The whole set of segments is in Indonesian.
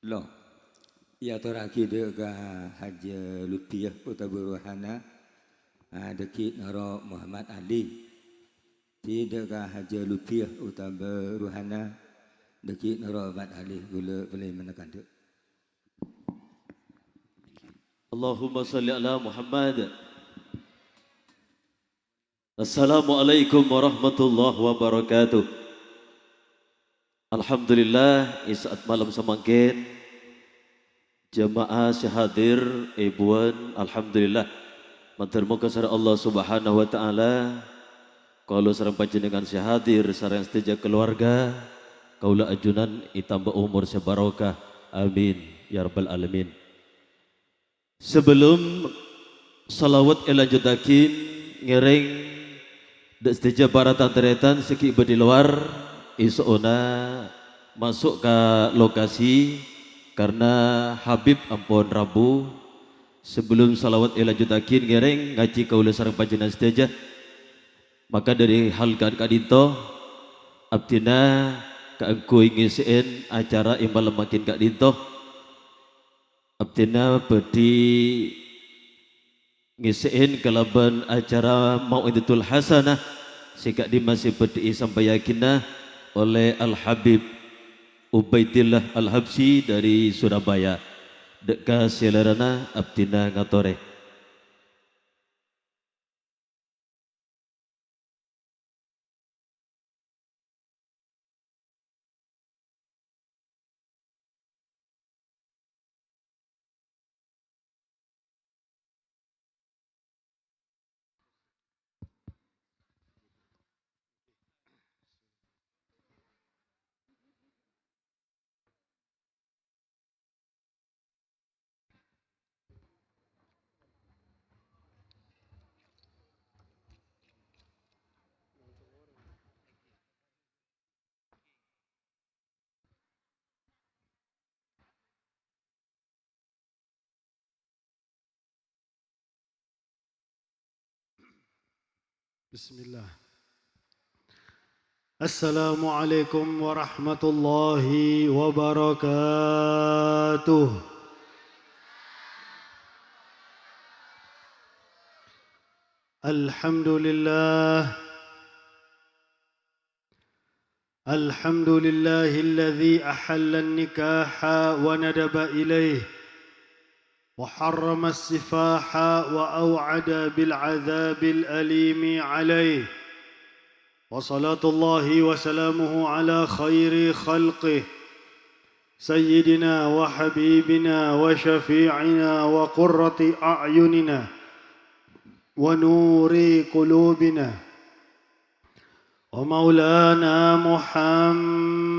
Loh, ya toraki dia ga haja lupiah puta buruhana dekit naro Muhammad Ali. Tidak ga haja lupiah uta buruhana dekit naro Muhammad Ali gula boleh menekan tu. Allahumma salli ala Muhammad. Assalamualaikum warahmatullahi wabarakatuh. Alhamdulillah, isaat malam semangkin jemaah syahadir ibuan alhamdulillah matur muka sareng Allah Subhanahu wa taala kalau sareng panjenengan syahadir sareng setuju keluarga kaula ajunan itambah umur sebarokah amin ya rabbal alamin. Sebelum salawat elanjutakin ngereng dak setuju para tantretan seki di luar isona masuk ke lokasi karena Habib ampun Rabu sebelum salawat elanjutakin ngereng ngaji kaula sareng panjenengan setuju maka dari hal kadito abdina kaengku ngisiin acara imbal makin kadito abdina bedi ngisiin kelaban acara Mau'idatul Hasanah sika di masih bedi sampai yakinah oleh Al Habib Ubaidillah Al Habsyi dari Surabaya deka selerana abdina ngatore. Bismillah. Assalamualaikum warahmatullahi wabarakatuh. Alhamdulillah. Alhamdulillahilladzi ahalla an-nikaha wa nadaba ilayh wa harrama as-sifaha wa aw'ada bil 'adzabil alimi 'alayh. وصلاة الله وسلامه على خير خلقه سيدنا وحبيبنا وشفيعنا وقرة أعيننا ونور قلوبنا ومولانا محمد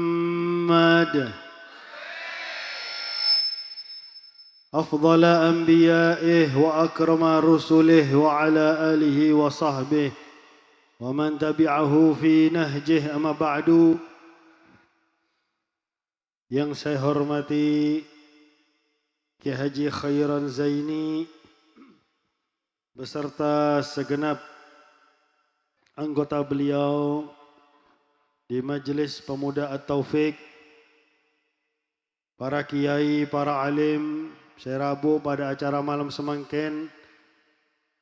أفضل أنبيائه وأكرم رسله وعلى آله وصحبه ومن تبعه في nahjih amma ba'du. Yang saya hormati Kiai Haji Khairan Zaini beserta segenap anggota beliau di Majelis Pemuda At-Taufik, para kiai, para alim, saya Rabu pada acara malam semangkin.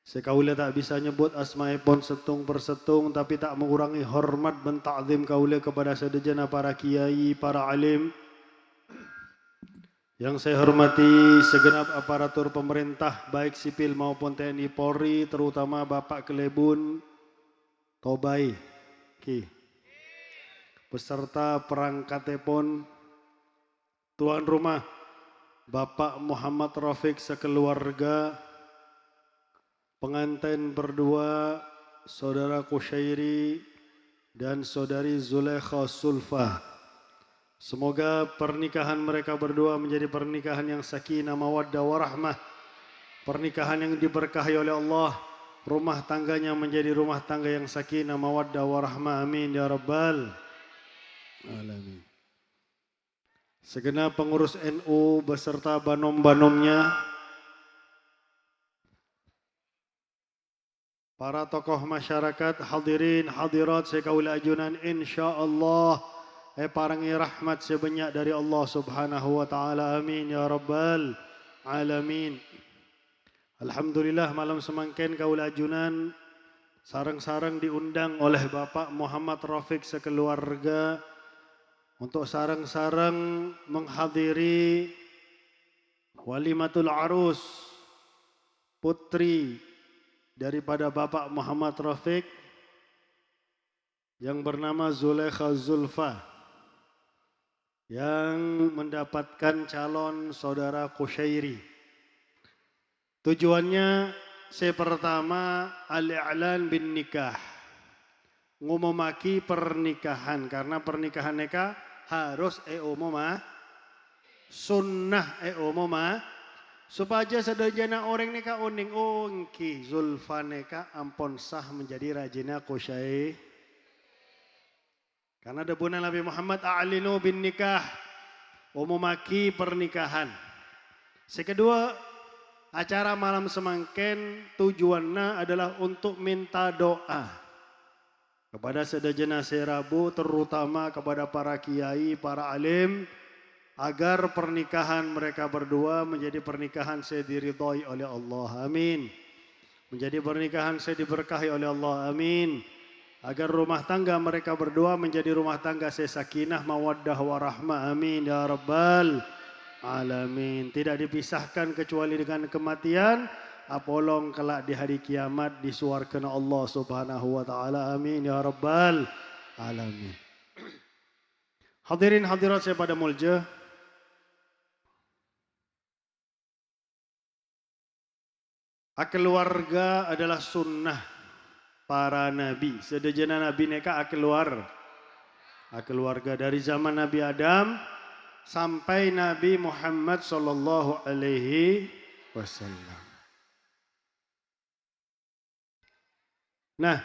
Sekaula tak bisa nyebut asmaipun setung persetung tapi tak mengurangi hormat dan ta'zim kaula kepada sedejana para kiai, para alim. Yang saya hormati segenap aparatur pemerintah baik sipil maupun TNI Polri, terutama Bapak Kelebun Tobai Ki. Beserta perangkatipun tuan rumah Bapak Muhammad Rafiq sekeluarga, pengantin berdua Saudara Kushairi dan Saudari Zulekha Sulfa. Semoga pernikahan mereka berdua menjadi pernikahan yang sakinah mawaddah warahmah, pernikahan yang diberkahi oleh Allah, rumah tangganya menjadi rumah tangga yang sakinah mawaddah warahmah, amin ya rabbal alamin. Segenap pengurus NU beserta banom-banomnya, para tokoh masyarakat, hadirin hadirat sekaula ajunan, insyaallah parangi rahmat sebanyak dari Allah Subhanahu wa taala. Amin ya rabbal alamin. Alhamdulillah malam semangkin kaula ajunan sarang-sarang diundang oleh Bapak Muhammad Rafiq sekeluarga untuk sarang-sarang menghadiri walimatul arus putri daripada Bapak Muhammad Rafiq yang bernama Zulekha Zulfa yang mendapatkan calon saudara Kushairi. Tujuannya pertama al-i'lan bin nikah, ngumumaki pernikahan, karena pernikahan neka harus umumah sunnah umumah supaya sedajana orang neka uning ongki Zulfa neka ampon sah menjadi rajina Kushairi. Karena debunan Nabi Muhammad a'linu bin nikah, umumaki pernikahan. Sekedua, acara malam semangkin tujuannya adalah untuk minta doa kepada sedajana serabu, terutama kepada para kiai, para alim, agar pernikahan mereka berdua menjadi pernikahan saya diridhoi oleh Allah. Amin. Menjadi pernikahan saya diberkahi oleh Allah. Amin. Agar rumah tangga mereka berdua menjadi rumah tangga sakinah, mawaddah, warahmah. Amin ya rabbal alamin. Tidak dipisahkan kecuali dengan kematian, apolong kelak di hari kiamat disuarkan Allah Subhanahu wa taala. Amin ya rabbal alamin. Hadirin hadirat saya pada mulja, keluarga adalah sunnah para nabi. Sedajana nabi neka keluarga dari zaman Nabi Adam sampai Nabi Muhammad sallallahu alaihi wasallam. Nah,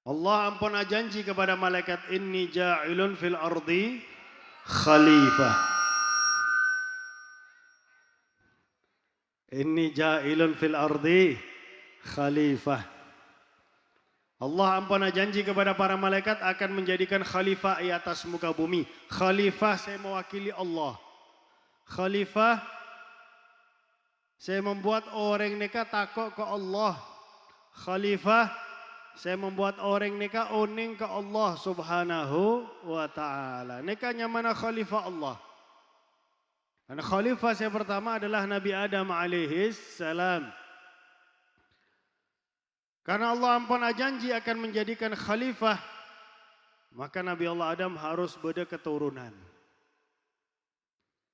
Allah ampun janji kepada malaikat, inni ja'ilun fil ardi khalifah. Inni ja'ilun fil ardi khalifah. Allah ampun janji kepada para malaikat akan menjadikan khalifah di atas muka bumi. Khalifah saya mewakili Allah. Khalifah saya membuat orang neka takut ke Allah. Khalifah saya membuat orang neka oning ke Allah Subhanahu wa taala. Neka nyamana khalifah Allah. Karena khalifah saya pertama adalah Nabi Adam alaihi salam. Karena Allah ampun janji akan menjadikan khalifah, maka Nabi Allah Adam harus beda keturunan.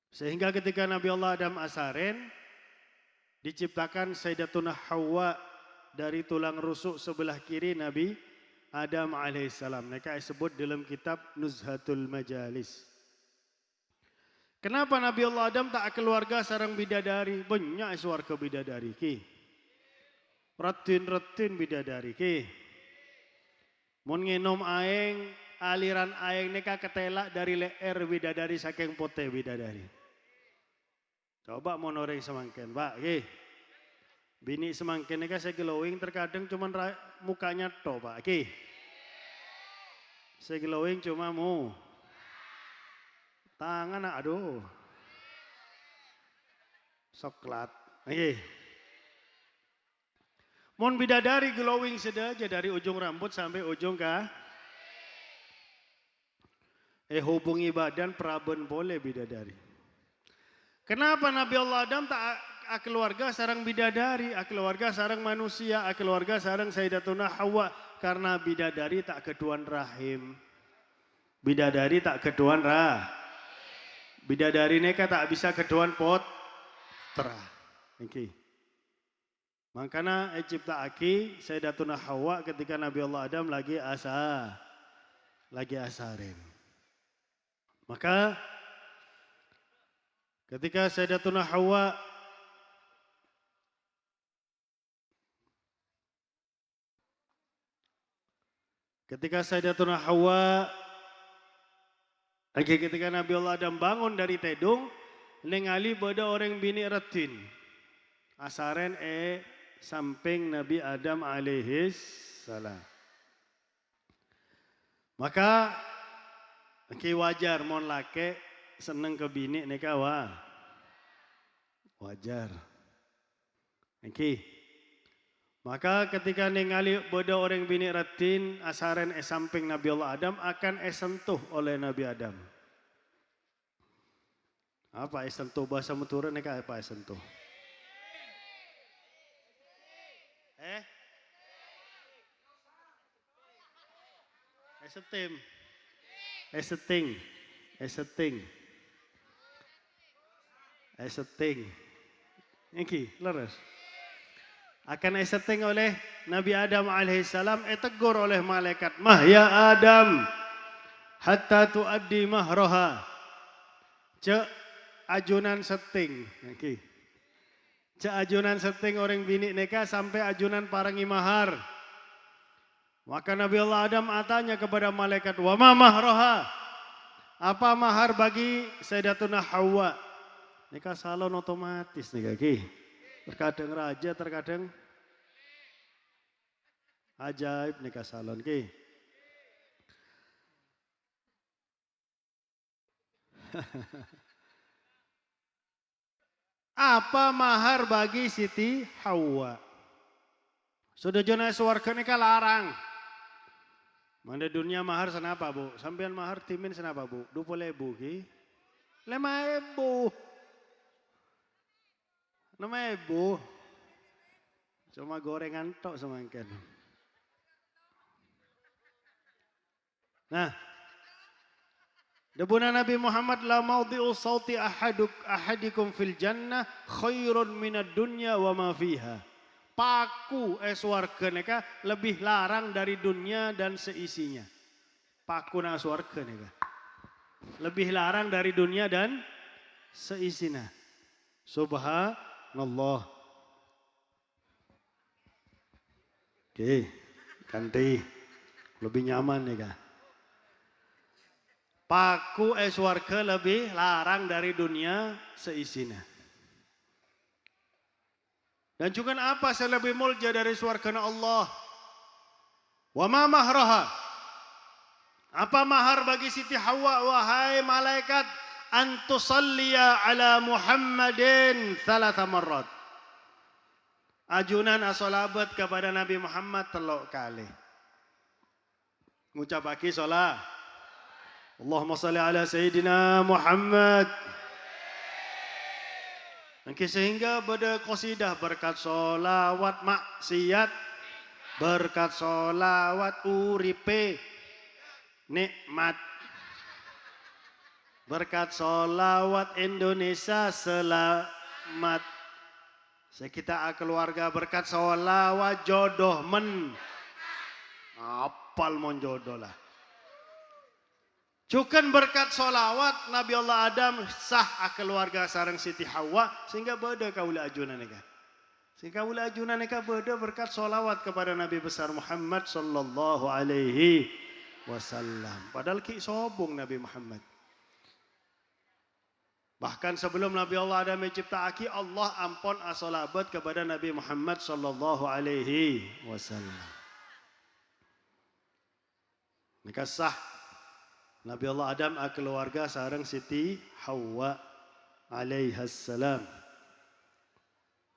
Sehingga ketika Nabi Allah Adam asaren, diciptakan Sayyidatuna Hawa dari tulang rusuk sebelah kiri Nabi Adam alaihissalam. Mereka disebut dalam kitab Nuzhatul Majalis. Kenapa Nabi Allah Adam tak keluarga sarang bidadari? Banyak suarga bidadari ki. Retin bidadari ki. Mun nginom aeng, aliran aeng neka ketela dari leher bidadari saking pote bidadari. Coba monoreng semangkin, Pak ki. Bini semangkin neka saya glowing terkadang cuman mukanya to, Pak ki. Saya glowing cuma mu. Tangan aduh. Soklat. Oke. Mon bidadari glowing sedaja dari ujung rambut sampai ujung kah? Hubungi badan praben boleh bidadari. Kenapa Nabi Allah Adam tak keluarga sarang bidadari, keluarga sarang manusia, keluarga sarang Sayyidatuna Hawa? Karena bidadari tak keduan rahim. Bidadari tak keduan Bidadari neka tak bisa keduan potra. Okay. Makanya cipta aki Sayyidatuna Hawa ketika Nabi Allah Adam lagi asarin. Maka ketika Sayyidatuna Hawa ketika Nabi Allah Adam bangun dari tedung, ningali bada orang bini retin. Asaren samping Nabi Adam alaihis salam. Maka Oke wajar mon lake seneng ke bini neka wajar. Oke. Maka ketika ningali bodo orang bini ratin asaren samping Nabi Allah Adam akan sentuh oleh Nabi Adam. Apa sentuh bahasa Madura neka apa sentuh? Esetim. Iki, leres. Akan eseting oleh Nabi Adam alaihissalam tegur oleh malaikat. Mah ya Adam, hatta tuaddi mahroha. Cek ajunan seting. Iki. Cek ajunan seting orang bini neka sampai ajunan parangi mahar. Maka Nabi Allah Adam tanya kepada malaikat, wa ma mahroha? Apa mahar bagi Sayyidatuna Hawa? Nika salon otomatis nih kaki. Terkadang raja, terkadang ajaib nika salon ki. Apa mahar bagi Siti Hawa? Sudah jona suarga nika larang. Mana dunia mahar senapa bu? Sampian mahar timin senapa bu? 20.000 ki? 5.000. 6.000. Cuma gorengan tok semangken. Nah, debuna Nabi Muhammad la maudhi'u sauti ahadikum fil jannah khairun minad dunya wa ma fiha. Paku swarga neka lebih larang dari dunia dan seisinya. Paku na swarga neka. Lebih larang dari dunia dan seisinya. Subhanallah. Oke, ganti. Lebih nyaman neka. Paku swarga lebih larang dari dunia seisinya. Dan juga apa yang lebih mulia dari surga Allah? Wa ma mahraha? Apa mahar bagi Siti Hawa wahai malaikat? Antusalliya ala Muhammadin 3 marrat. Ajunan as-salabat kepada Nabi Muhammad 3 kali. Ngucap lagi salat. Allahumma salli ala Sayyidina Muhammad. Sehingga pada qasidah berkat solawat maksiat, berkat solawat uripe nikmat, berkat solawat Indonesia selamat. Sekita keluarga berkat solawat jodoh men. Apal mon jodoh lah. Cukan berkat solawat Nabi Allah Adam sah keluarga sarang Siti Hawa sehingga beda kaula ajunan neka. Sehingga kaula ajunan neka beda berkat solawat kepada Nabi besar Muhammad sallallahu alaihi wasallam. Padahal ki sobong Nabi Muhammad. Bahkan sebelum Nabi Allah Adam mencipta aki Allah ampun as-salabat kepada Nabi Muhammad sallallahu alaihi wasallam. Neka sah Nabi Allah Adam keluarga sarang Siti Hawa alaihassalam.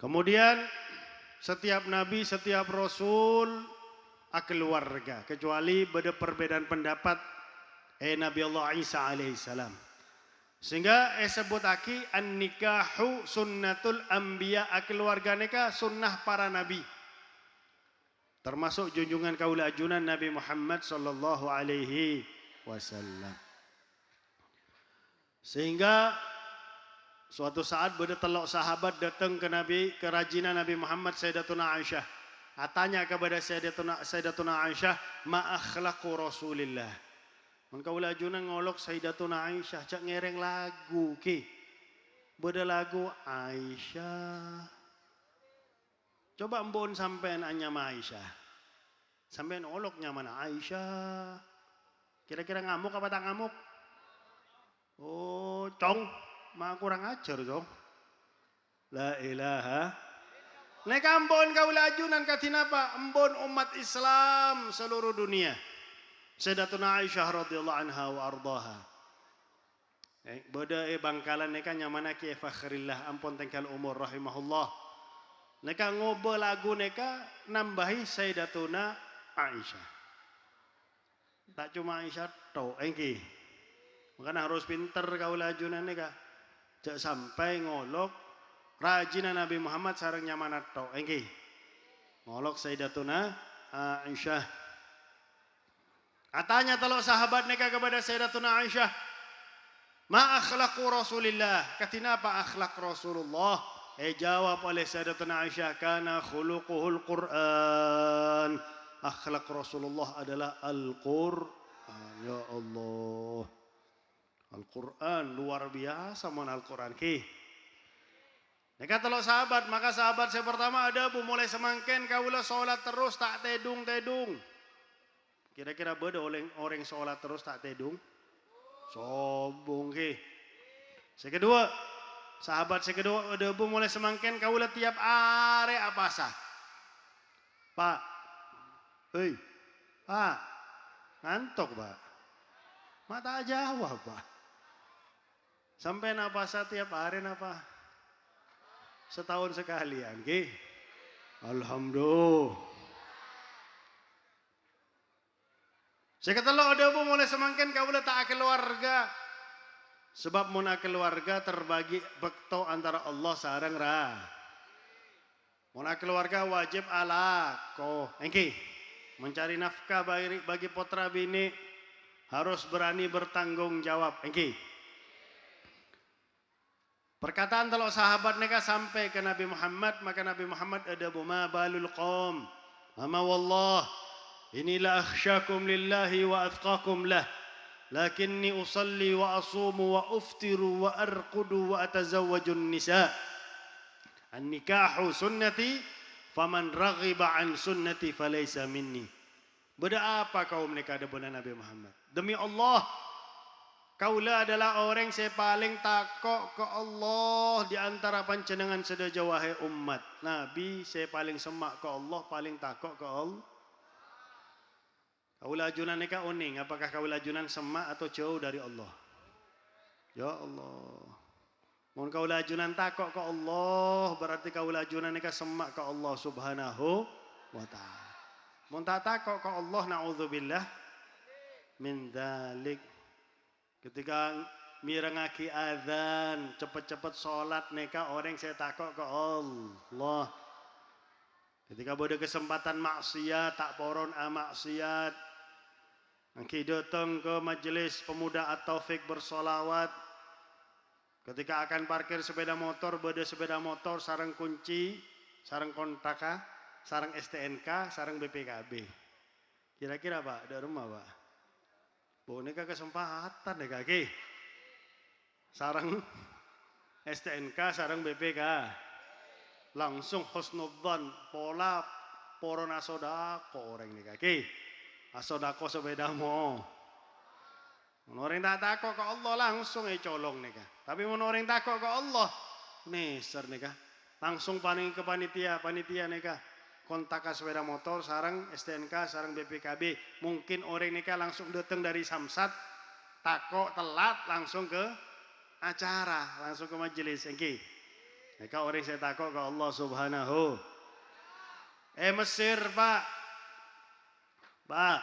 Kemudian setiap nabi, setiap rasul keluarga kecuali beda perbedaan pendapat Nabi Allah Isa alaihissalam. Sehingga sebut aki an-nikahu sunnatul anbiya keluarga neka sunnah para nabi. Termasuk junjungan kaula ajunan Nabi Muhammad sallallahu alaihi wasallam. Sehingga suatu saat beda telok sahabat datang ke Nabi, kerajinan Nabi Muhammad Sayyidatuna Aisyah. Tanya kepada Sayyidatuna Aisyah, ma akhlaqu Rasulillah. Maka ulah ajunan ngolok Sayyidatuna Aisyah, cak ngereng lagu ki. Beda lagu Aisyah. Coba mbon sampean anyama Aisyah. Sampean oloknya mana Aisyah. Kira-kira ngamuk apa tak ngamuk? Oh, cong. Mah kurang ajar, cong. La ilaha. Nek ambon kaula ajunan katina apa? Embon umat Islam seluruh dunia. Sayyidatuna Aisyah radhiyallahu anha wa ardaha. Boda bangkalan neka nyamana ki fakhrillah ampun tengkal umur rahimahullah. Neka ngobrol lagu neka nambahi Sayyidatuna Aisyah. Tak cuma Aisyah tok engki. Makanya harus pinter kau lajunan neka. Jak sampai ngolok rajinan Nabi Muhammad sareng nyamana tok engki. Ngolok Sayyidatuna Aisyah. Katanya telok sahabat neka kepada Sayyidatuna Aisyah, ma akhlaqu Rasulillah. Katina apa akhlak Rasulullah? Jawab oleh Sayyidatuna Aisyah, kana khuluquhul Quran. Akhlak Rasulullah adalah Al-Quran. Ya Allah. Al-Quran luar biasa mon Al-Quran ki. Neka telok sahabat, maka sahabat saya pertama ada bu mulai semangken kaula salat terus tak tedung-tedung. Kira-kira beda orang sholat terus tak tedung? Sombong ke. Sekedua, sahabat sekedua udah mulai semangken kaulah tiap are apa sah. Pak, hei, Pak, ngantuk Pak. Mata jawab Pak. Sampai napa sah tiap hari napa? Setahun sekalian ke. Alhamdulillah. Saya kata lo ada mulai semangkin kau boleh tak keluarga. Sebab muna keluarga terbagi bekto antara Allah sareng ra. Muna keluarga wajib ala ko. Engki mencari nafkah bagi putra bini harus berani bertanggung jawab. Engki. Perkataan telok sahabat neka sampai ke Nabi Muhammad, maka Nabi Muhammad ada ma balul qom. Ama wallah inilah akhsyakum lillahi wa atqakum lah. Lakinni usalli wa asumu wa uftiru wa arqudu wa atazawwajun nisa. An-nikahu sunnati faman raghiba an sunnati falaysa minni. Beda apa kaum mereka ada benar Nabi Muhammad? Demi Allah, kaulah adalah orang yang paling takut ke Allah di antara panjenengan sedaja wahai umat. Nabi saya paling semak ke Allah, paling takut ke Allah. Kaulah ajunan neka uning, apakah kaulah ajunan semak atau jauh dari Allah? Ya Allah. Mohon kaulah ajunan takut ke Allah, berarti kaulah ajunan neka semak ke Allah subhanahu wa ta'ala. Mohon tak takut ke Allah, na'udzubillah min dzalik. Ketika mirengaki azan, cepat-cepat sholat neka orang saya takut ke Allah. Ketika ada kesempatan maksiat, tak poron maksiat. Angki datang ke majelis pemuda At-Taufik bersolawat. Ketika akan parkir sepeda motor, beda sepeda motor, sarang kunci, sarang kontaka, sarang STNK, sarang BPKB. Kira-kira Pak, ada rumah Pak? Boneka kesempatan deh kaki. Sarang STNK, sarang BPK. Langsung husnudzan, pola porona sodako orang nih kaki. Asodako sepedamu. Orang tak takut ke Allah langsung colong nih kak. Tapi orang takut ke Allah, neser nih kak. Langsung paling ke panitia nih kak. Kontak ke sepeda motor, sarang STNK, sarang BPKB. Mungkin orang nih kak langsung datang dari Samsat, takut telat langsung ke acara, langsung ke majelis. Engki. Nih kak orang saya takut ke Allah subhanahu. Mesir Pak. Pak,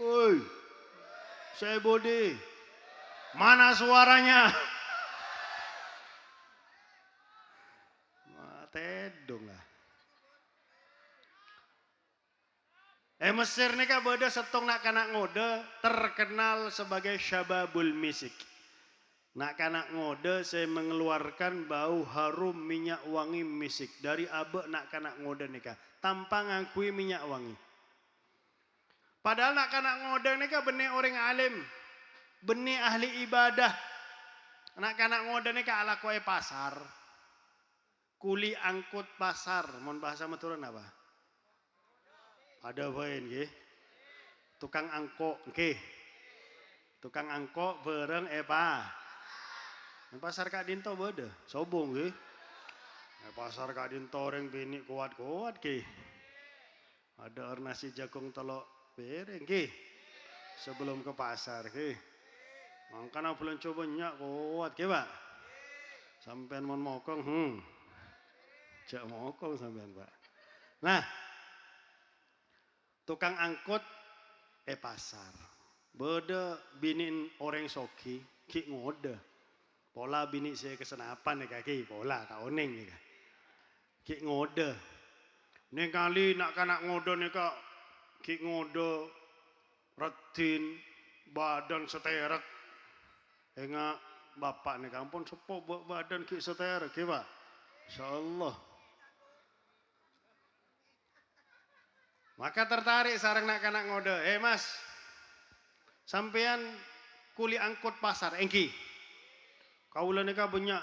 woi, saya Bodi, mana suaranya? Tedong lah. Mesir ni kan beda setong nak kanak ngode terkenal sebagai syababul misik. Nak kanak ngode saya mengeluarkan bau harum minyak wangi misik dari abe nak kanak ngode nikah tanpa ngakui minyak wangi. Padahal nak kanak ngode ni kan benih orang alim, benih ahli ibadah. Nak kanak ngode ni kan ala kue pasar, kuli angkut pasar. Mohon bahasa Maturan apa? Ada poin ke? Tukang angkok ke? Tukang angkok bareng apa? Pasar Kak Dinto beda, sobong ke? Pasar Kak Dinto orang bini kuat-kuat ke? Ada nasi jagung telok bereng ke? sebelum ke pasar ke. Mangkana belum coba nyak kuat ke Pak. Sampean mon mokong, cak mokong sampean Pak. Nah, tukang angkut pasar. Beda binin orang soki, ki ngode. Pola bini saya kesenapan nih kaki, pola kau neng nih kak. Ki ngode. Nih kali nak kanak ngode nih kak, ki ngode, retin, badan seterek. Enggak bapak nih kampun sepok badan ki seterek ya Pak. Insyaallah. Maka tertarik sarang nak kanak ngode. Mas, sampean kuli angkut pasar, engki. Kaula nika banyak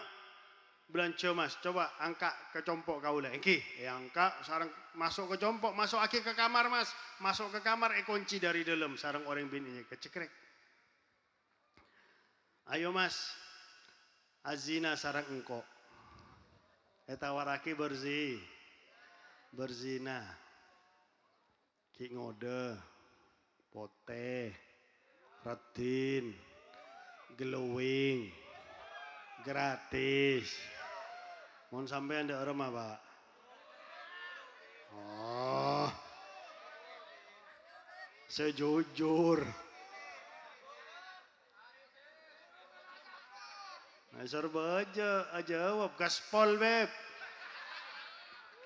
belanja mas, coba angkat ke compok kaula, engki. Angkat sarang masuk ke compok, masuk aki ke kamar mas, masuk ke kamar kunci dari dalam sarang orang bininya kecekrek. Ayo mas, azina sarang engkok. Tawaraki berzina. Ki ngode, poteh, retin, glowing, gratis. Mohon sampean ndak rumah Pak. Oh, sejujur. Nah, serba aja jawab gaspol beb.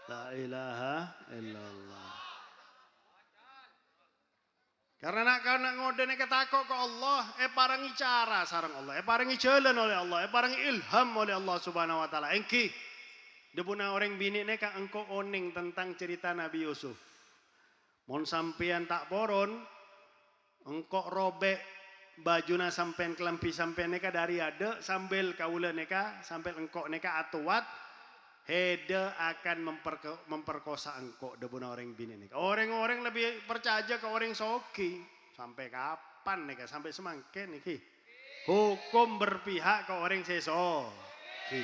La ilaha illallah. Karena nak ngode nek ketakok ke Allah, parangi cara sareng Allah, parangi jalan oleh Allah, parangi ilham oleh Allah Subhanahu wa taala. Engki depuna orang bini nek engko oning tentang cerita Nabi Yusuf. Mon sampean tak poron, engko robek bajuna sampean kelampi sampean neka dari ada sambil kaula neka sambil engko neka atuat Hede akan memperkosa engkau debuna orang bini nih. Orang-orang lebih percaya ke orang soki. Sampai kapan nih? Sampai semangkin nih. Hukum berpihak ke orang sesoki.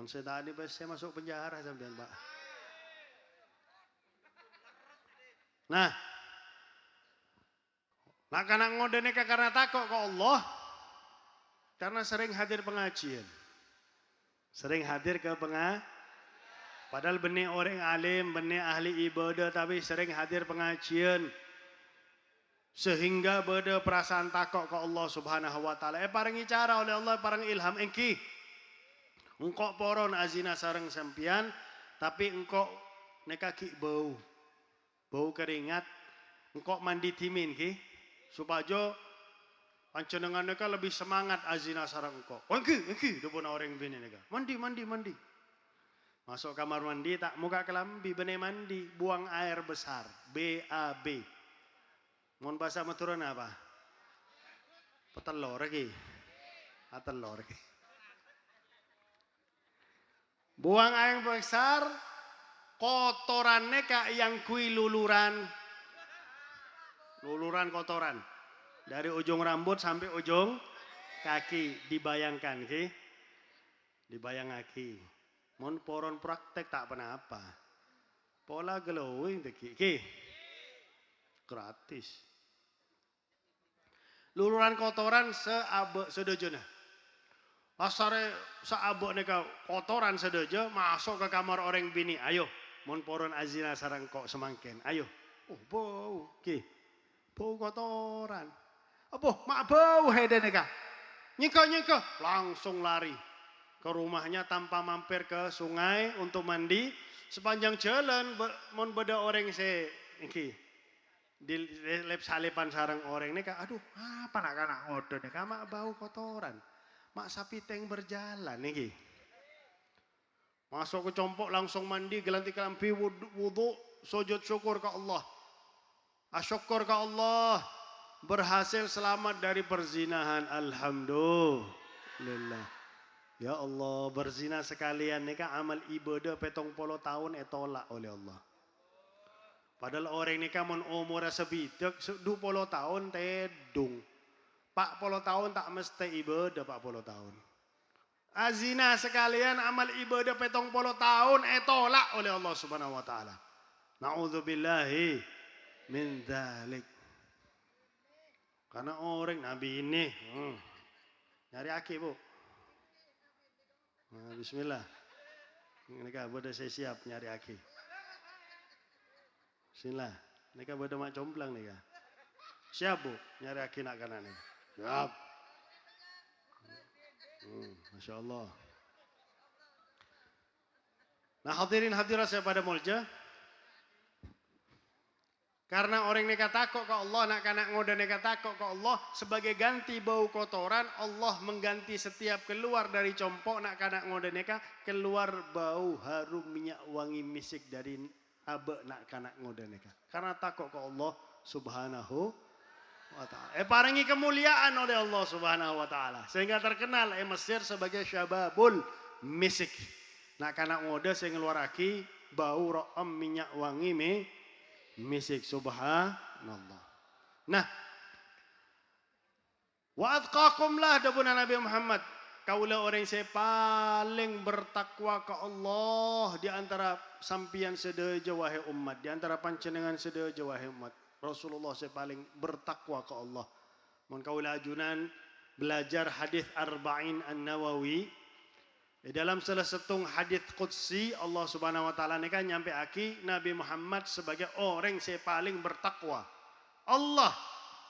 Maksud tadi pas saya masuk penjara sampean Pak. Nah, nak kanak ngode neka karena takut ke Allah. Karena sering hadir pengajian. Sering hadir ke padahal benih orang alim, benih ahli ibadah tapi sering hadir pengajian. Sehingga beda perasaan takut ke Allah Subhanahu wa taala. Parangi cara oleh Allah, parangi ilham engki. Engkau poron azina sareng sampian tapi engkau nekaki bau. Bau keringat. Engkau mandi timin ki supaya pancenengan neka lebih semangat azina sarang engkau. Engki, dupun orang bini neka. Mandi. Masuk kamar mandi tak muka kelambi benih mandi, buang air besar, BAB. Mohon bahasa Maturan apa? Petelor lagi. Atelor lagi. Buang air besar, kotoran neka yang kui luluran kotoran. Dari ujung rambut sampai ujung kaki dibayangkan ki. Dibayangaki. Mon poron praktek tak pernah apa. Pola glowing ki. Gratis. Luluran kotoran seabek sedejana. Asare seabek neka kotoran sedeja masuk ke kamar orang bini. Ayo, mon poron azina sarang kok semangken. Ayo. Oh, bau ki. Bau kotoran. Apa? Mak bau hede neka. Nyika langsung lari ke rumahnya tanpa mampir ke sungai untuk mandi. Sepanjang jalan mon beda orang iki di lep salipan sarang orang neka. Aduh, apa nak ngode neka mak bau kotoran. Mak sapi teng berjalan niki. Masuk ke compok langsung mandi, gelanti kelampi wudu, sujud syukur ke Allah. Asyukur ke Allah. Berhasil selamat dari perzinahan. Alhamdulillah. Ya Allah, berzina sekalian ni kan amal ibadah 70 tahun tolak oleh Allah. Padahal orang ni kan mun umur sebidak 20 tahun tedung. 40 tahun tak mesti ibadah 40 tahun. Azina sekalian amal ibadah 70 tahun tolak oleh Allah Subhanahu wa taala. Nauzubillahi min dzalik. Karena orang Nabi ini nyari aki bu. Nah, bismillah. Ini kan bodoh saya siap nyari aki. Bismillah. Ini kan bodoh mak comblang nih kan. Siap bu nyari aki nak kanan nih. Siap. Masya Allah. Nah hadirin hadirat saya pada mulja. Karena orang neka takut ke Allah, nak kanak ngoda neka takut ke Allah, sebagai ganti bau kotoran, Allah mengganti setiap keluar dari compok nak kanak ngoda neka, keluar bau harum minyak wangi misik dari abe nak kanak ngoda neka. Karena takut ke Allah subhanahu wa ta'ala. Parangi kemuliaan oleh Allah subhanahu wa ta'ala. Sehingga terkenal Mesir sebagai syababul misik. Nak kanak ngoda saya ngeluaraki bau ro'am minyak wangi misik, subhanallah. Nah, wa atqakum lah dabuna Nabi Muhammad. Kaulah orang saya paling bertakwa ke Allah di antara sampian sedeja wahai umat, di antara panjenengan sedeja wahai umat. Rasulullah saya paling bertakwa ke Allah. Mun kaulah ajunan belajar hadis Arba'in An-Nawawi. Dalam salah satu hadis qudsi Allah Subhanahu wa taala kan nyampe aki Nabi Muhammad sebagai orang saya paling bertakwa. Allah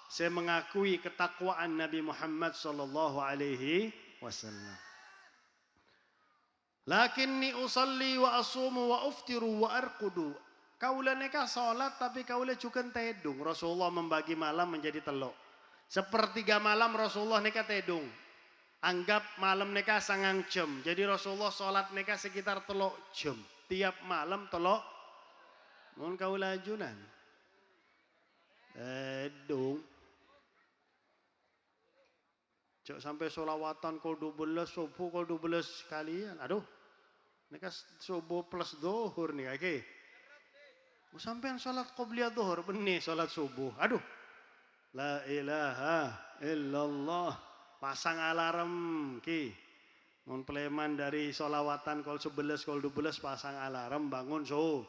saya mengakui ketakwaan Nabi Muhammad sallallahu alaihi wasallam. Lakinni usalli wa asumu wa uftiru wa arqudu. Kaula neka salat tapi kaula juga tedung. Rasulullah membagi malam menjadi telok. Sepertiga malam Rasulullah neka tedung. Anggap malam neka 9 jam. Jadi Rasulullah sholat neka sekitar 3 jam. Tiap malam 3. Mohon kau lajunan. Dong. Cok sampai sholawatan kau 12, subuh kau 12 kalian. Aduh. Neka subuh plus zuhur nih kaki. Sampai sholat qobliyah zuhur. Benih sholat subuh. Aduh. La ilaha illallah. Pasang alarm ki. Mun pleman dari solawatan kol 11 kol 12 pasang alarm bangun subuh.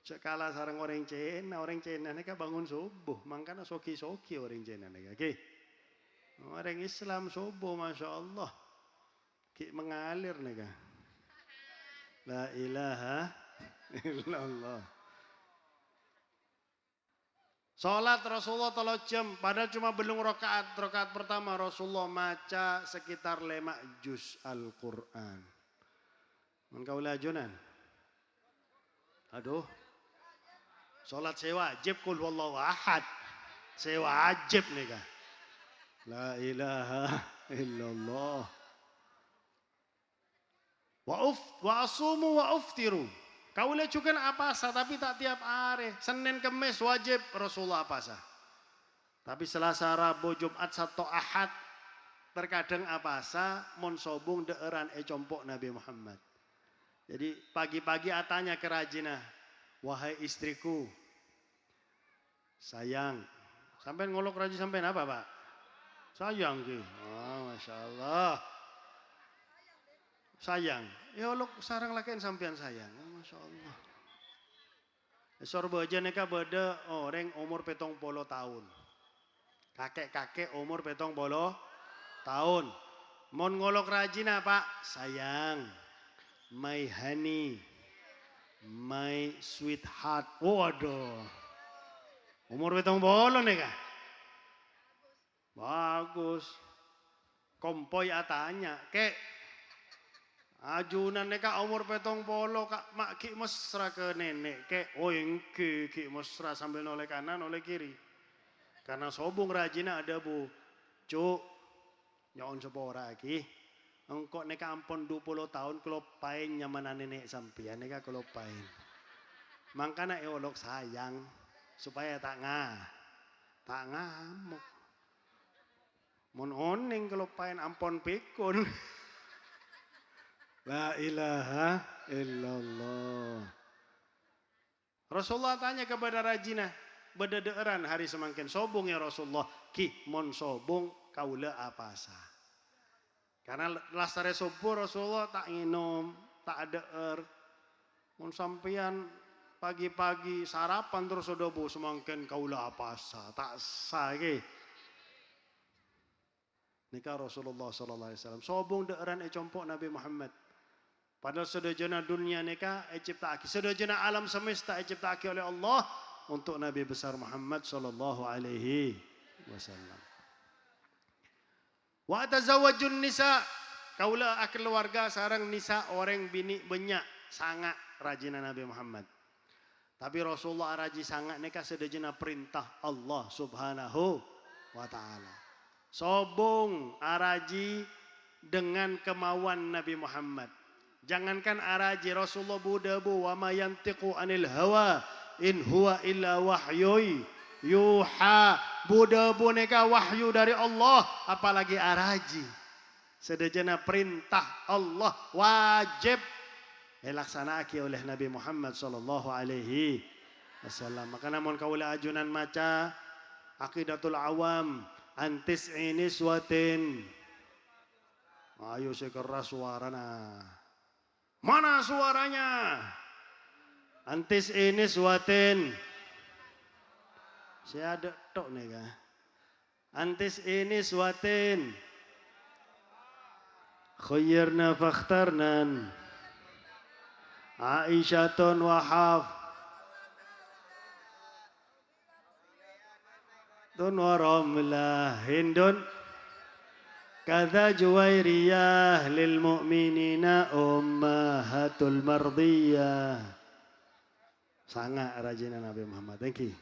Sekala sarang orang Cina neka bangun subuh. Mangkana soki-soki orang Cina neka ki. Orang Islam subuh masya Allah. Ki mengalir neka. La ilaha illallah. Salat Rasulullah 3 jam, padahal cuma belum rakaat. Rakaat pertama Rasulullah maca sekitar 5 juz Al-Quran. Engkau lajunan. Aduh. Salat saya wajib kul wallahu ahad. Saya wajib nih kah. La ilaha illallah. Wa asumu wa uftiru. Kaulah juga apasa tapi tak tiap hari. Senin Kemis wajib Rasulullah apasa. Tapi Selasa, Rabu, Jumat, Sabtu, Ahad terkadang apasa mon sobung deeran compok Nabi Muhammad. Jadi pagi-pagi atanya ke Rajina, wahai istriku, sayang. Sampai ngolok Raji sampai apa Pak? Sayang ki. Oh, Masya Allah. Sayang, ya Allah sarang lakian sampean sayang, masya Allah. Sorba aja neka beda orang umur 70 tahun, kakek umur 70 tahun. Mon ngolok rajin apa? Sayang, my honey, my sweetheart. Waduh, umur 70 neka, bagus. Kompoy atanya, kek. Ajunan neka umur 70 kak mak ki mesra ke nenek ke oengke ki mesra sambil noleh kanan noleh kiri karena sobung rajina ada bu cuk nyon sepora ki engkau neka ampun 20 tahun kelopain nyamanan nenek sampian neka kelopain makanya eolog sayang supaya tak ngamuk mon oning kelopain ampun pikun. La ilaha illallah. Rasulullah tanya kepada Rajina, bedederan hari semakin sobung ya Rasulullah, ki mon sobung kaula apasa. Karena lasare subuh Rasulullah tak nginum, tak ada Mun sampean pagi-pagi sarapan terus odobo semangken kaula apa sah tak sah ge. Nikah Rasulullah sallallahu alaihi wasallam sobong deeran compok Nabi Muhammad. Padahal sedejana dunia nikah ciptaaki, sedejana alam semesta ciptaaki oleh Allah untuk Nabi besar Muhammad sallallahu alaihi wasallam. Wa tazawwajun nisa, kaula keluarga sareng nisa orang bini banyak sangat rajin Nabi Muhammad. Tapi Rasulullah raji sangat nikah sedejana perintah Allah Subhanahu wa taala. Sobong araji dengan kemauan Nabi Muhammad. Jangankan araji Rasulullah budabu wa ma yantiqu anil hawa in huwa illa wahyui yuha. Budabu nikah wahyu dari Allah, apalagi araji. Sedejana perintah Allah wajib dilaksanakan oleh Nabi Muhammad sallallahu alaihi wasallam. Maka namun kaula ajunan maca aqidatul awam antis ini suatin. Ayo sekeras suarana. Mana suaranya? Antis ini suatin. Saya ada tok nih kah? Antis ini suatin. Khayyarna fakhtarnan. Aisyatun wahaf Tun wa ramlah Hindun Kadha Juwairiyah lil mu'minina ummahatul mardiyah. Sangat rajin Nabi Muhammad. Thank you.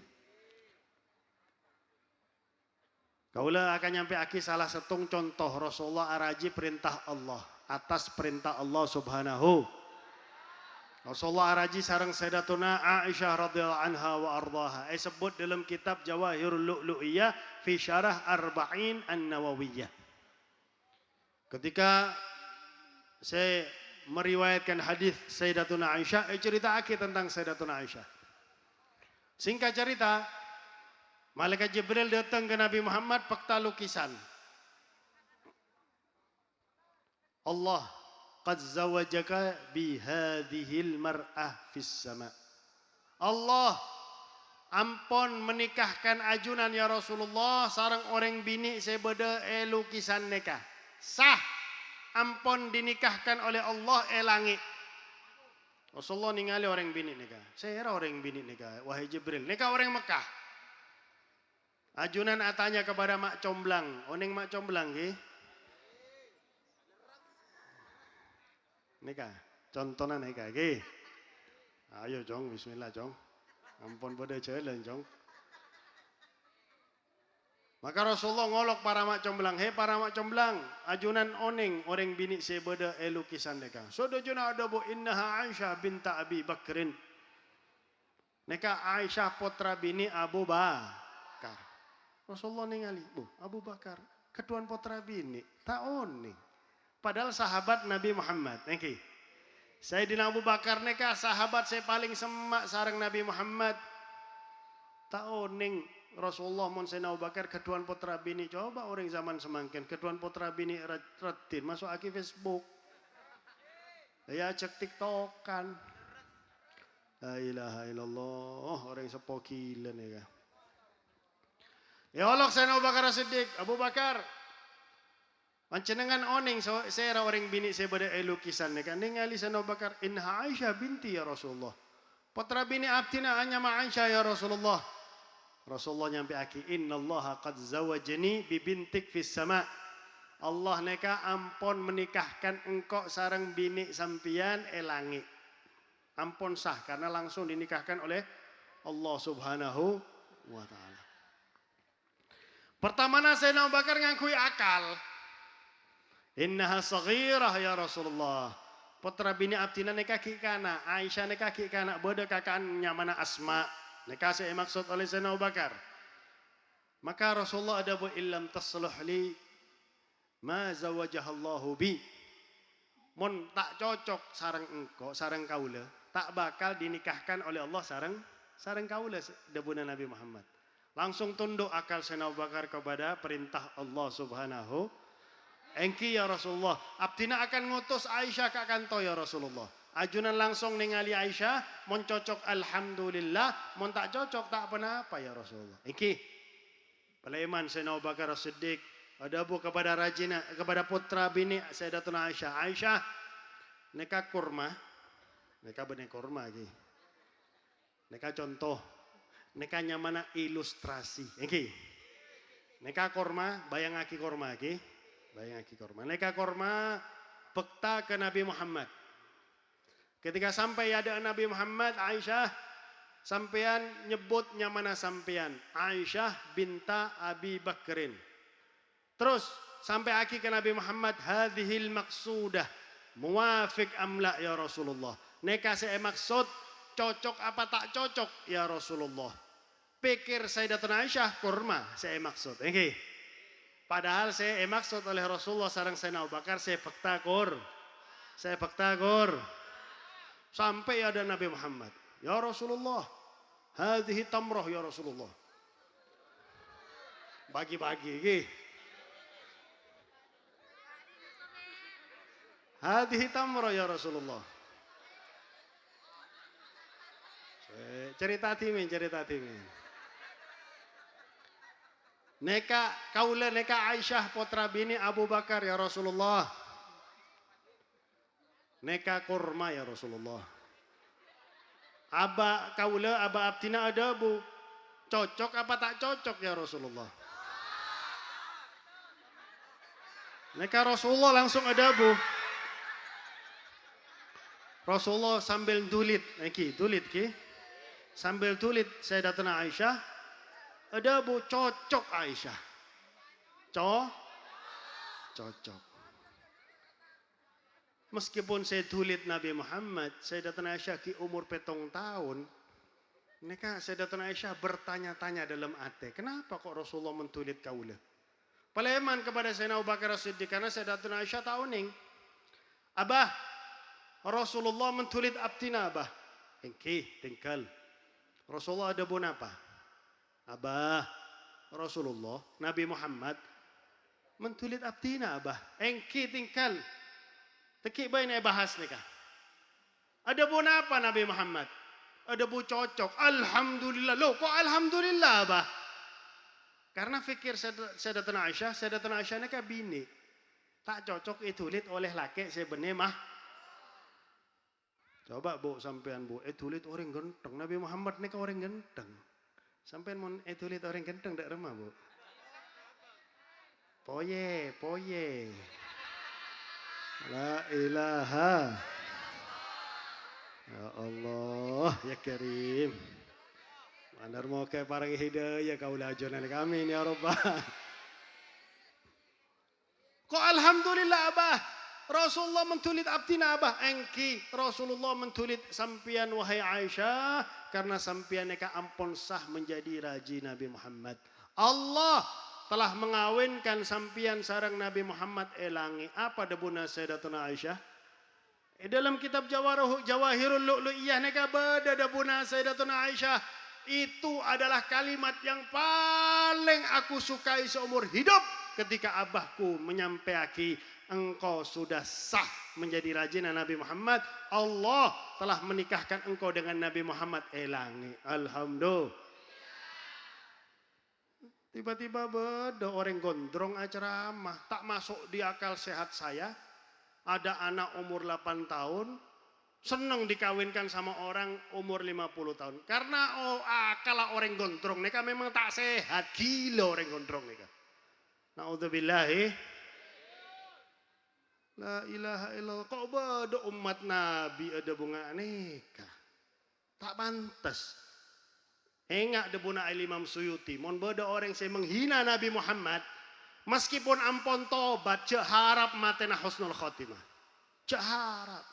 Kaula akan nyampe aki salah setung contoh Rasulullah araji perintah Allah atas perintah Allah Subhanahu. Rasulullah araji sareng Sayyidatuna Aisyah radhiyallahu anha wa ardhaha. Sebut dalam kitab Jawahirul Lu'lu'iyah fi syarah Arba'in An-Nawawiyah. Ketika saya meriwayatkan hadis Sayyidatuna Aisyah, cerita aki tentang Sayyidatuna Aisyah. Singkat cerita, Malaikat Jibril datang ke Nabi Muhammad pakta lukisan. Allah qad zawajaka bihadhil mar'ah fis sama. Allah ampun menikahkan ajunan ya Rasulullah sareng orang bini sebeda lukisan nikah. Sah ampun dinikahkan oleh Allah langit. Rasulullah ningali orang bini nikah. Saya orang bini nikah. Wahai Jibril, nikah orang Mekah. Ajunan atanya kepada mak comblang. Oning mak comblang nggih. Nikah, contohnya nikah, okay? Ayo jong, bismillah jong. Ampun pada jalan jong. Maka Rasulullah ngolok para mak comblang, hei para mak comblang, ajunan oning orang bini sebeda lukisan nikah. Sodojuna ada bu innaha Aisyah binta Abi Bakrin. Nikah Aisyah putra bini Abu Bakar. Rasulullah ningali, bu Abu Bakar, ketuan putra bini, tak oning. Padahal sahabat Nabi Muhammad. Thank you. Sayyidina Abu Bakar nikah sahabat saya paling semak sareng Nabi Muhammad. Taoning Rasulullah mun Sayyidina Abu Bakar ketuan putra bini. Coba orang zaman semangkin ketuan putra bini retin masuk aki Facebook. Ya cek TikTokan. La ilaha illallah. Orang sepokilan ya. Ya Allah Sayyidina Abu Bakar Siddiq. Abu Bakar pancenengan oning saya orang bini saya pada lukisan ni kan ningali Sayyidina Abu Bakar inha Aisyah binti ya Rasulullah. Putra bini abtina hanya ma Aisyah ya Rasulullah. Rasulullah nyampe aki innallaha qad zawajani bi bintik fis sama. Allah neka ampun menikahkan engkau sareng bini sampian langit. Ampun sah karena langsung dinikahkan oleh Allah Subhanahu wa taala. Pertamana Sayyidina Abu Bakar ngakui akal. Innaha saghirah ya Rasulullah. Putra bini abdina nikah ki kana, Aisyah nikah ki kana, boda kakaan nyamana Asma. Nikah saya maksud oleh Sayyidina Abu Bakar. Maka Rasulullah ada bu illam tasluh li ma zawajahallahu bi. Mun tak cocok sareng engkau, sareng kaula, tak bakal dinikahkan oleh Allah sareng kaula debuna Nabi Muhammad. Langsung tunduk akal Sayyidina Abu Bakar kepada perintah Allah Subhanahu. Engki ya Rasulullah, abdina akan ngutus Aisyah ke kantor ya Rasulullah. Ajunan langsung ningali Aisyah, mon cocok alhamdulillah, mon tak cocok tak apa-apa ya Rasulullah. Iki Palaiman Sayyidina Abu Bakar As-Siddiq ada bu kepada rajina kepada putra bini Sayyidatuna Aisyah. Aisyah, neka kurma, neka benih kurma lagi. Neka contoh, neka nyamana ilustrasi. Iki, neka kurma, bayang aki kurma lagi, bayang aki kurma. Neka kurma pekta ke Nabi Muhammad. Ketika sampai ada Nabi Muhammad, Aisyah, sampean nyebut nyamana sampean, Aisyah binta Abi Bakrin. Terus sampai aki ke Nabi Muhammad, hadhil maqsudah, muwafiq amla ya Rasulullah. Neka saya maksud cocok apa tak cocok ya Rasulullah. Pikir Sayyidatuna Aisyah kurma saya maksud. Okay. Padahal saya maksud oleh Rasulullah sareng Sayyidina Abu Bakar saya faktakur. Saya faktakur. Sampai ada Nabi Muhammad. Ya Rasulullah. Hadhihi tamrah ya Rasulullah. Bagi-bagi. Okay. Hadhihi tamrah ya Rasulullah. Cerita timin. Neka kaula neka Aisyah putra bini Abu Bakar ya Rasulullah. Neka kurma ya Rasulullah. Aba kaula aba abtina ada bu. Cocok apa tak cocok ya Rasulullah? Neka Rasulullah langsung ada bu. Rasulullah sambil tulit, tulit ki. Sambil tulit Sayyidatuna Aisyah, ada bu cocok Aisyah. Cocok. Meskipun saya tulit Nabi Muhammad, Sayyidatuna Aisyah ki umur 7 tahun, neka Sayyidatuna Aisyah bertanya-tanya dalam hati, kenapa kok Rasulullah mentulit kaula? Paleman kepada Sayyidina Abu Bakar As-Siddiq karena Sayyidatuna Aisyah tahu ning, Abah, Rasulullah mentulit abtina abah. Engki, tingkal. Rasulullah ada pun apa? Abah, Rasulullah, Nabi Muhammad mentulit abtina abah. Engki tingkal. Teki bayi nak bahas ni kah? Ada pun apa Nabi Muhammad? Ada pun cocok. Alhamdulillah. Loh, kok Alhamdulillah abah? Karena fikir Sayyidatuna Aisyah ni kan bini. Tak cocok ditulit oleh laki sebenarnya mah. Coba bu sampean bu, tulit orang genteng. Nabi Muhammad ni kan orang genteng. Sampean mau tulit orang genteng tak remah bu? Poye. La ilaha. Ya Allah, ya Karim. Mandar mau ke parang hidayah kaulah ajunan kami ya Rabbah. Kok alhamdulillah abah? Rasulullah mentulit abdina abah. Engki Rasulullah mentulit sampian wahai Aisyah. Karena sampian neka ampun sah menjadi raji Nabi Muhammad. Allah telah mengawinkan sampian sarang Nabi Muhammad elangi. Apa debuna Sayyidatuna Aisyah? Dalam kitab Jawahirul Lu'lu'iyah neka beda debuna Sayyidatuna Aisyah. Itu adalah kalimat yang paling aku sukai seumur hidup. Ketika abahku menyampaikan engkau sudah sah menjadi rajina Nabi Muhammad. Allah telah menikahkan engkau dengan Nabi Muhammad. Elangi. Alhamdulillah. Tiba-tiba beda orang gondrong ceramah. Tak masuk di akal sehat saya. Ada anak umur 8 tahun. Senang dikawinkan sama orang umur 50 tahun. Karena akal orang gondrong. Mereka memang tak sehat. Gila orang gondrong mereka. Na'udzubillahi. La ilaha illallah. Kok beda umat Nabi ada bunga nikah? Tak pantas. Enggak ada bunga Imam Suyuti. Mon beda orang saya menghina Nabi Muhammad. Meskipun ampun tobat. Cek harap matena husnul khotimah. Cek harap.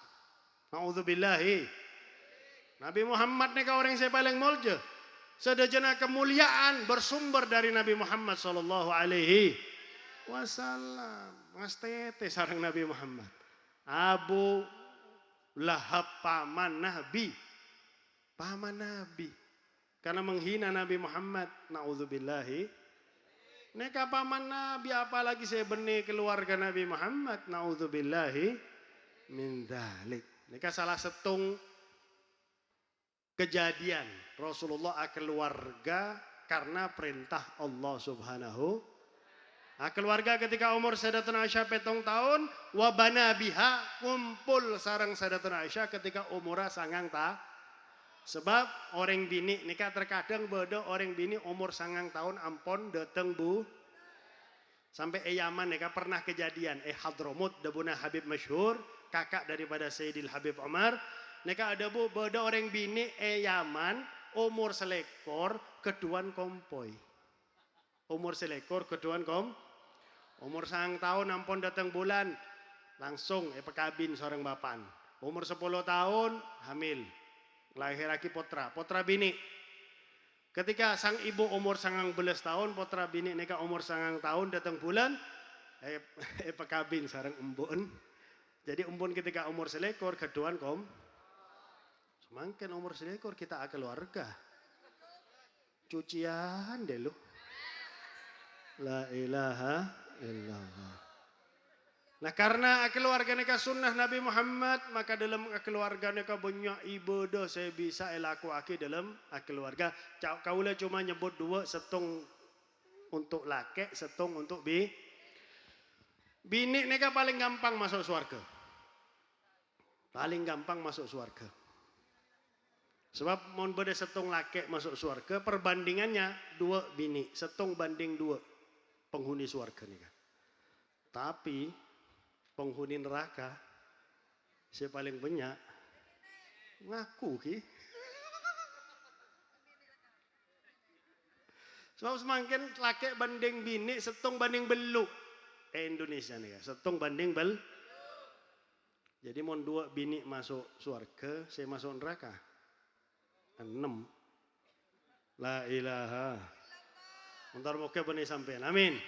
Na'udzubillahi. Nabi Muhammad nikah orang saya paling mulja. Sedajana kemuliaan bersumber dari Nabi Muhammad sallallahu alaihi wasallam. Ngastete sareng Nabi Muhammad. Abu Lahab paman Nabi. Paman Nabi. Karena menghina Nabi Muhammad. Na'udzubillahi. Neka paman Nabi apalagi saya benih keluarga Nabi Muhammad. Na'udzubillahi min dzalik. Nika salah setung kejadian Rasulullah keluarga karena perintah Allah Subhanahu. Keluarga ketika umur Sayyidatuna Aisyah 7 tahun, wabana biha kumpul sarang Sayyidatuna Aisyah ketika umurnya 9 tahun. Sebab orang bini nikah terkadang beda orang bini umur 9 tahun ampun dateng bu. Sampai Yaman nikah pernah kejadian Hadramut dabuna Habib masyhur, kakak daripada Sayyidil Habib Umar. Nikah ada bu beda orang bini Yaman umur selekor keduan kompoi. Umur selekor keduan umur 9 tahun ampun datang bulan langsung pekabin seorang bapan. Umur 10 tahun hamil. Lahir lagi potra bini. Ketika sang ibu umur 19 tahun, potra bini nikah umur 9 tahun datang bulan pekabin sareng embun. Jadi embun ketika umur selekor keduan semakin umur selekor kita keluarga. Cucian deh lu. La ilaha illallah. Nah karena keluarga nikah sunnah Nabi Muhammad, maka dalam keluarga nikah banyak ibadah saya bisa lakukan dalam keluarga. Kaulah cuma nyebut 2, setung untuk laki, setung untuk bini nikah paling gampang masuk surga. Paling gampang masuk surga. Sebab mau beda setung laki masuk surga, perbandingannya 2 bini, setung banding 2 penghuni surga nikah. Tapi penghuni neraka saya paling banyak ngaku ki. Sebab semakin laki banding bini setung banding beluk Indonesia nih setung banding bel. Jadi mau 2 bini masuk surga, saya masuk neraka 6. La ilaha. Bentar muka benih sampean. Amin.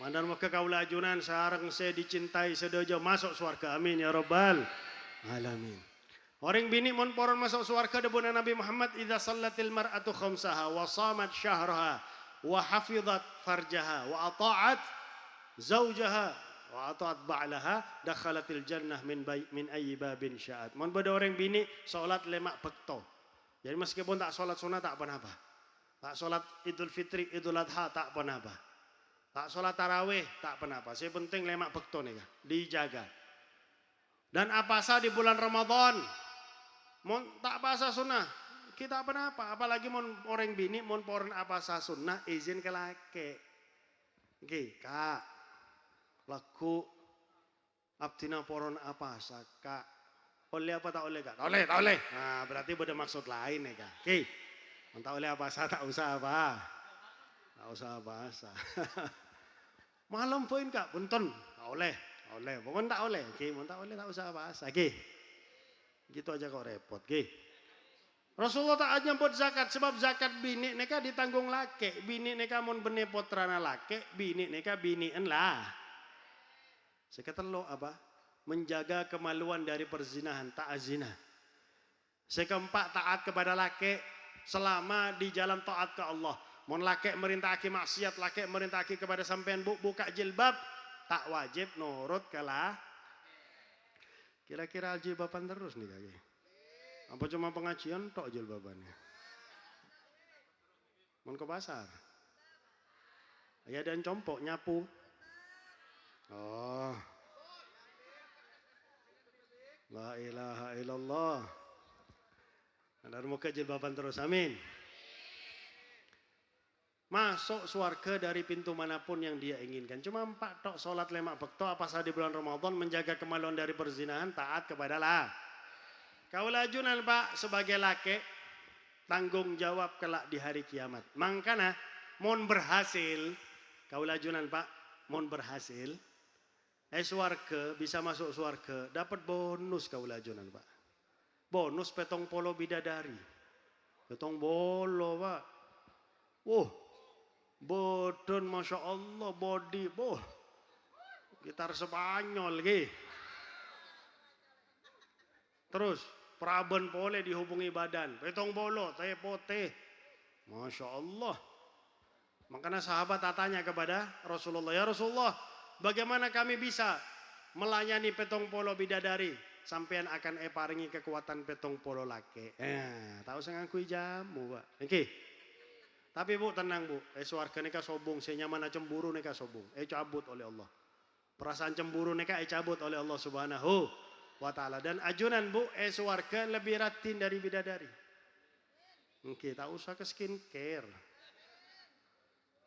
Mandar muka kaula ajunan sarang saya dicintai sedojo masuk surga. Amin ya rabbal alamin. Orang bini mon poron masuk surga debuna Nabi Muhammad idza sallatil mar'atu khamsaha wa shamat syahraha wa hafizat farjaha wa ata'at zaujaha wa ata'at ba'laha dakhalatil jannah min ayyi babin sya'at. Mon beda orang bini salat lemak bekto. Jadi meskipun tak salat sunat tak apa-apa. Tak salat Idul Fitri, Idul Adha tak apa-apa. Tak sholat tarawih, tak apa-apa. Saya penting lemak bekto nih, dijaga. Dan apasa di bulan Ramadan, tak apasa sunnah, kita apa-apa. Apalagi orang bini, poron apasa sunnah, izin ke laki. Oke, kak, laku abdina poron apasa, kak. Oleh apa tak oleh kak? Tak oleh, tak oleh. Nah, berarti beda maksud lain nih kak. Oke, tak oleh apasa, tak usah apa. Tak usah bahasa. Malam poin kak, punten. Tak oleh, pokoknya tak oleh. Oke, tak oleh tak usah bahasa. Oke, gitu aja kok repot. Oke. Rasulullah tak nyebut zakat sebab zakat bini neka ditanggung laki. Bini neka mon bene potrana laki, bini neka binian lah. Seketelo apa? Menjaga kemaluan dari perzinahan, tak zina. Sekeempat taat kepada laki selama di jalan taat ke Allah. Mon laki merintahki maksiat, laki merintahki kepada sampean buka jilbab, tak wajib nurut kalah. Kira-kira jilbaban terus nih kaki. Apa cuma pengajian tok jilbabannya? Mon ke pasar. Ya dan compok nyapu. Oh. La ilaha illallah. Ada muka jilbaban terus, amin. Masuk surga dari pintu manapun yang dia inginkan. Cuma 4 tok sholat lemak bekto apa sah di bulan Ramadan menjaga kemaluan dari perzinahan taat kepada lah. Kaulah ajunan pak sebagai laki tanggung jawab kelak di hari kiamat. Makanya mon berhasil kaulah ajunan pak mon berhasil surga bisa masuk surga dapat bonus kaulah ajunan pak. Bonus petong polo bidadari. Petong bolo pak. Bodon Masya Allah body gitar Spanyol gitu. Terus praben boleh dihubungi badan petong bolo teh poteh Masya Allah. Makanya sahabat tanya kepada Rasulullah, ya Rasulullah bagaimana kami bisa melayani petong polo bidadari sampean akan paringi kekuatan petong polo lake. Tak usah ngakui jamu, Pak. Oke. Tapi Bu tenang Bu, swarga nika sobung, senyaman cemburu nika sobung. Cabut oleh Allah. Perasaan cemburu nika cabut oleh Allah Subhanahu wa taala. Dan ajunan Bu, swarga lebih ratin dari bidadari. Oke, tak usah ke skincare.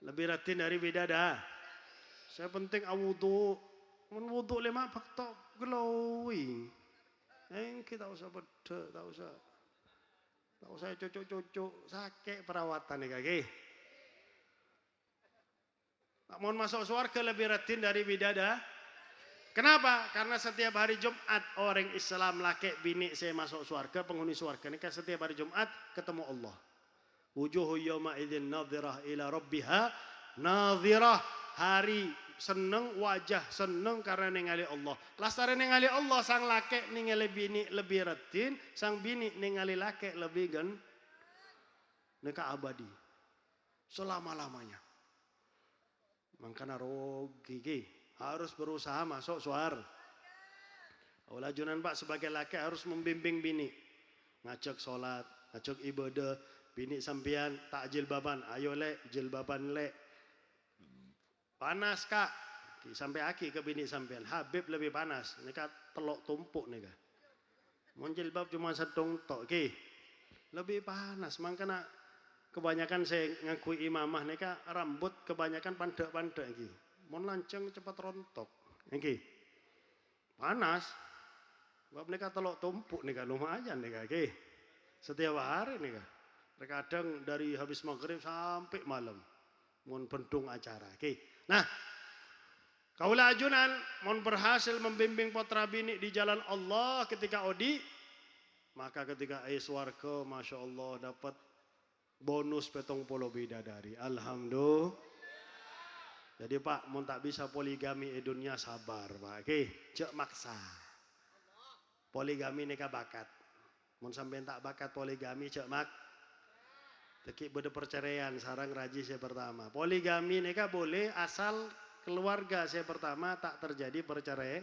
Lebih ratin dari bidadari. Saya penting awudu. Mun wudu 5 faktor glowing. Kita usah beda, tak usah cucuk-cucuk, sakit perawatan nih kaki. Tak mau masuk surga lebih ratin dari bidadari. Kenapa? Karena setiap hari Jumat orang Islam laki bini saya masuk surga, penghuni surga ini kan setiap hari Jumat ketemu Allah. Wujuhu yawma idzin nadhirah ila rabbiha nadhirah. Hari seneng, wajah seneng karena ningali Allah. Lastare ningali Allah sang laki ningali bini lebih ratin, sang bini ningali laki lebih gen. Neka abadi selama-lamanya. Makanya rogi harus berusaha masuk suar. Awalajunan Pak sebagai laki harus membimbing bini. Ngajak sholat, ngajak ibadah. Bini sampian tak jilbaban, ayo lek jilbaban lek. Panas Kak, sampai aki ke bini sampian. Habib lebih panas, ini kan telok tumpuk nih Kak. Mau jilbab cuma sedong tok, lebih panas. Makanya kebanyakan saya ngakui imamah nih Kak, rambut kebanyakan pandek-pandek gitu. Mau lanceng cepat rontok, panas. Bab nih Kak telok tumpuk nih Kak, lumayan nih Kak. Setiap hari nih Kak. Terkadang dari habis maghrib sampai malam. Mau pendung acara, Nah, kaulah ajunan mau berhasil membimbing putra bini di jalan Allah ketika odi, maka ketika swarga Masya Allah dapat bonus petong polo bidadari. Alhamdulillah. Jadi Pak, mau tak bisa poligami dunia sabar Pak. Cek maksa. Poligami neka bakat. Mau sampai tak bakat poligami cek mak. Teki beda perceraian, sarang raji saya pertama. Poligami neka boleh asal keluarga saya pertama tak terjadi perceraian.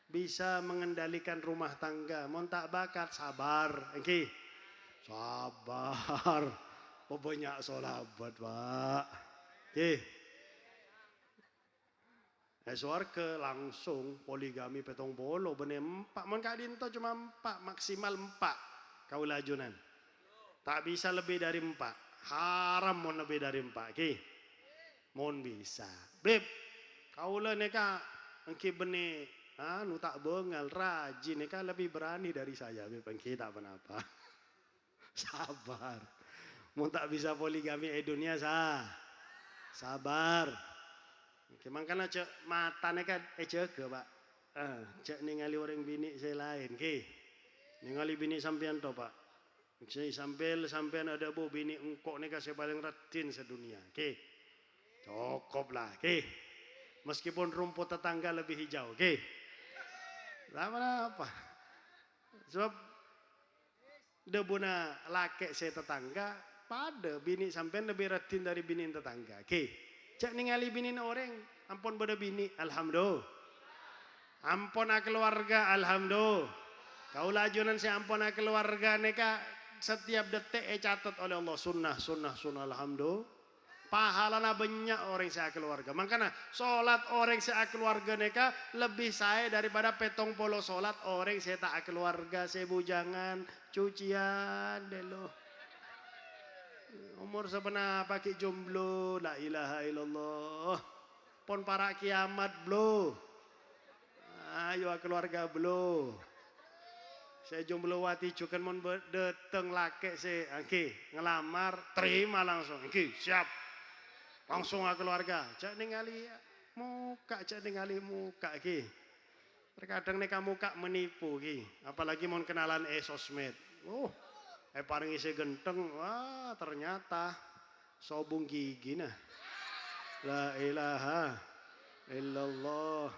Bisa mengendalikan rumah tangga. Mau tak bakat sabar. Sabar. Oh banyak solabat Pak. Swarga langsung poligami petong polo bener 4. Mon kadinto cuma 4, maksimal 4. Kau lajunan. Tak bisa lebih dari 4. Haram mon lebih dari 4. Mon bisa. Beb, kaulah neka engki bene anu tak bengal rajin neka lebih berani dari saya beb engki tak apa-apa. Sabar. Mon tak bisa poligami dunia sabar. Makanya cek mata neka jaga Pak. Cek ningali orang bini saya lain ningali bini sampean to Pak. Saya sampean ada bu bini engkok neka saya paling ratin sedunia. Cukup lah, meskipun rumput tetangga lebih hijau, apa? Sebab debuna laki saya tetangga, pada bini sampean lebih ratin dari bini tetangga, Cak ningali bini orang, ampun beda bini, alhamdulillah. Ampun keluarga, alhamdulillah. Kaulah ajunan saya ampun keluarga neka setiap detik catat oleh Allah sunnah, alhamdulillah. Pahalana banyak orang saya keluarga. Makanya sholat orang saya keluarga neka lebih saya daripada petong polo sholat orang saya tak keluarga. Saya bujangan cucian delo. Umur sebenarnya pakai jomblo, la ilaha illallah. Pon para kiamat blo. Ayo keluarga blo. Saya jomblo wati cukan mon dateng laki saya, ngelamar terima langsung, siap. Langsung keluarga, cak ningali muka, Terkadang neka muka menipu apalagi mau kenalan sosmed. Paling isi genteng, wah ternyata sobung gigi nah. La ilaha illallah.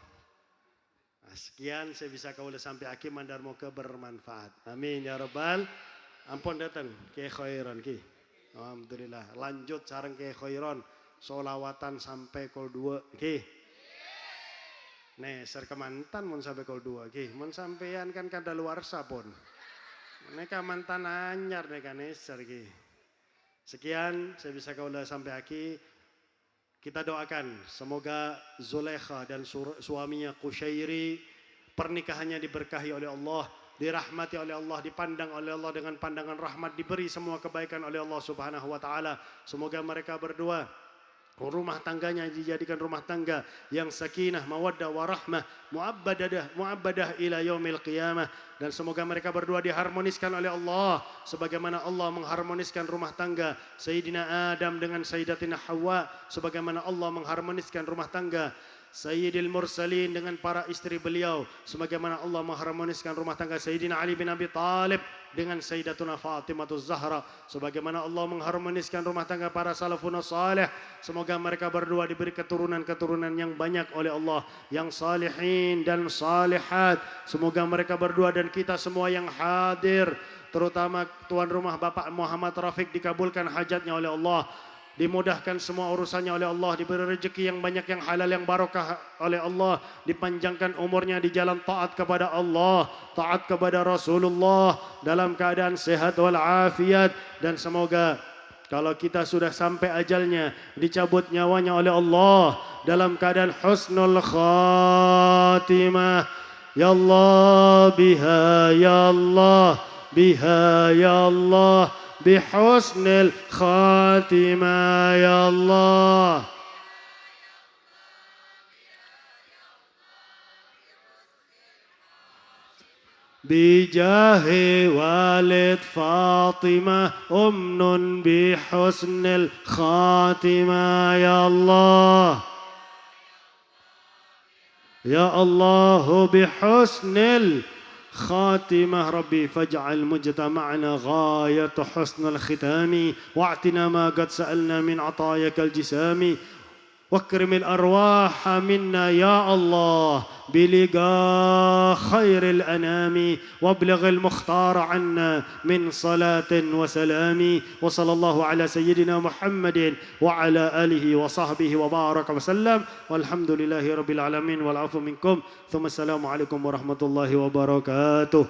Sekian saya bisa kau sampai akhir mandar moga bermanfaat. Amin ya rabbal. Ampun datang ke khairan Alhamdulillah. Lanjut sareng ke khairan. Solawatan sampai kol 2. Nih, serkemantan mun sampai kol dua ki. Mun sampean kan kada luar sapon. Mereka mantan anyar mereka neser ki. Sekian saya bisa kaulah sampai aki. Kita doakan semoga Zulekha dan suaminya Qushairi pernikahannya diberkahi oleh Allah, dirahmati oleh Allah, dipandang oleh Allah dengan pandangan rahmat, diberi semua kebaikan oleh Allah Subhanahu wa taala. Semoga mereka berdua rumah tangganya dijadikan rumah tangga yang sakinah, mawaddah, warahmah, muabbadah ila yaumil qiyamah. Dan semoga mereka berdua diharmoniskan oleh Allah sebagaimana Allah mengharmoniskan rumah tangga Sayyidina Adam dengan Sayyidatina Hawa, sebagaimana Allah mengharmoniskan rumah tangga Sayyidil Mursalin dengan para istri beliau, sebagaimana Allah mengharmoniskan rumah tangga Sayyidina Ali bin Abi Talib dengan Sayyidatuna Fatimah Zahra, sebagaimana Allah mengharmoniskan rumah tangga para salafun salih. Semoga mereka berdua diberi keturunan-keturunan yang banyak oleh Allah, yang salihin dan salihat. Semoga mereka berdua dan kita semua yang hadir, terutama tuan rumah Bapak Muhammad Rafiq, dikabulkan hajatnya oleh Allah, dimudahkan semua urusannya oleh Allah, diberi rezeki yang banyak, yang halal, yang barokah oleh Allah, dipanjangkan umurnya di jalan taat kepada Allah, taat kepada Rasulullah dalam keadaan sehat walafiat. Dan semoga kalau kita sudah sampai ajalnya, dicabut nyawanya oleh Allah dalam keadaan husnul khatimah. Ya Allah biha, ya Allah biha, ya Allah bihusnil khatimah, ya Allah. Bijahi walid Fatimah umnun bihusnil khatimah, ya Allah. Ya Allah bihusnil خاتمة ربي فاجعل مجتمعنا غاية حسن الختام واعتنا ما قد سألنا من عطاياك الجسام واكرم الأرواح منا يا الله بلقاء خير الأنام وابلغ المختار عنا من صلاة وسلام وصلى الله على سيدنا محمد وعلى آله وصحبه وبارك وسلم والحمد لله رب العالمين والعفو منكم ثم السلام عليكم ورحمة الله وبركاته.